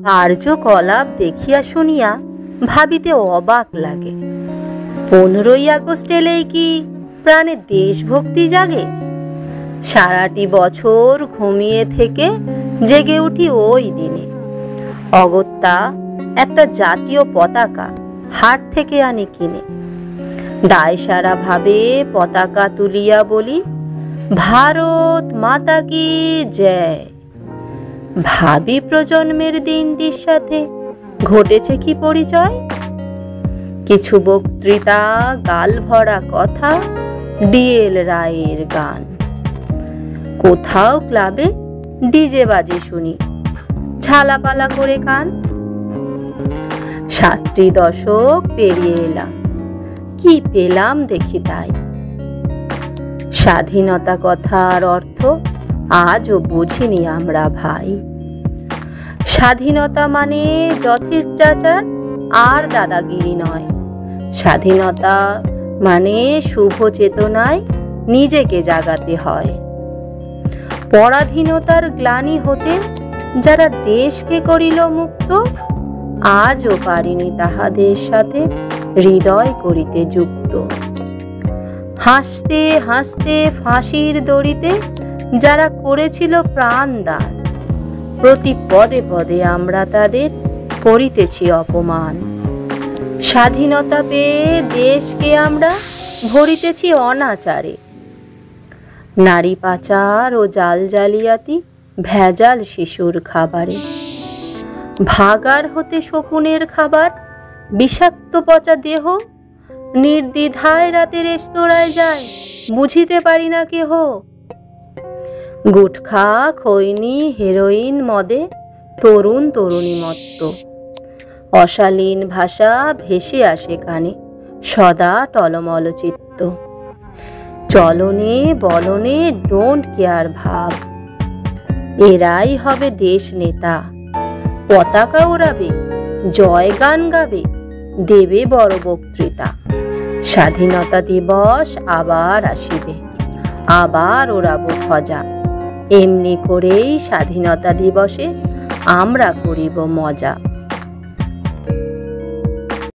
কার্যকলাপ দেখিয়া শুনিয়া ভাবিতে অবাক লাগে। 15ই আগস্ট এলেই কি প্রাণে দেশভক্তি জাগে? সারাটি বছর ঘুমিয়ে থেকে জেগে উঠি ওই দিনে। অগত্যা একটা জাতীয় পতাকা হাট থেকে আনি কিনে। দায়সারা ভাবে পতাকা তুলিয়া বলি, ভারত মাতা কি জয়। ভাবি প্রজন্মের দিনটির সাথে ঘটেছে কি পরিচয়? কিছু বক্তৃতা, গাল ভরা কথা, ডিএল রায়ের গান। কোথাও ক্লাবে ডিজে বাজে শুনি, ঝালাপালা করে কান। 60 দশক পেরিয়ে এলাম, কি পেলাম দেখি তাই। স্বাধীনতা কথার অর্থ আজও বুঝিনি আমরা ভাই। স্বাধীনতা মানে যথেচ্ছাচার আর দাদাগিরি নয়। স্বাধীনতা মানে শুভ চেতনায় নিজেকে জাগাতে হয়। পরাধীনতার গ্লানি হতে যারা দেশকে করিল মুক্ত, আজও পারিনি তাহাদের সাথে হৃদয় করিতে যুক্ত। হাসতে হাসতে ফাঁসির দড়িতে যারা করেছিল প্রাণদান, প্রতি পদে পদে আমরা তাদের করিতেছি অপমান। স্বাধীনতা পেয়ে দেশকে আমরা ভরিতেছি অনাচারে। নারী পাচার ও জাল জালিয়াতি ভেজাল শিশুর খাবারে। ভাগার হতে শকুনের খাবার, বিষাক্ত পচা দেহ নির্দ্বিধায় রাতে রেস্তোরাঁয় যায়, বুঝিতে পারি না কেহ। গুটখা, খৈনি, হেরোইন, মদে তরুণ তরুণী মত্ত। অশালীন ভাষা ভেসে আসে কানে, সদা টলমল চিত্ত। চলনে বলনে ডোন্ট কেয়ার ভাব। এরাই হবে দেশ নেতা, পতাকা উড়াবে, জয় গান গাবে, দেবে বড় বক্তৃতা। স্বাধীনতা দিবস আবার আসিবে, আবার ওড়াবো ধ্বজা। এমনি করেই স্বাধীনতা দিবসে আমরা করিব মজা।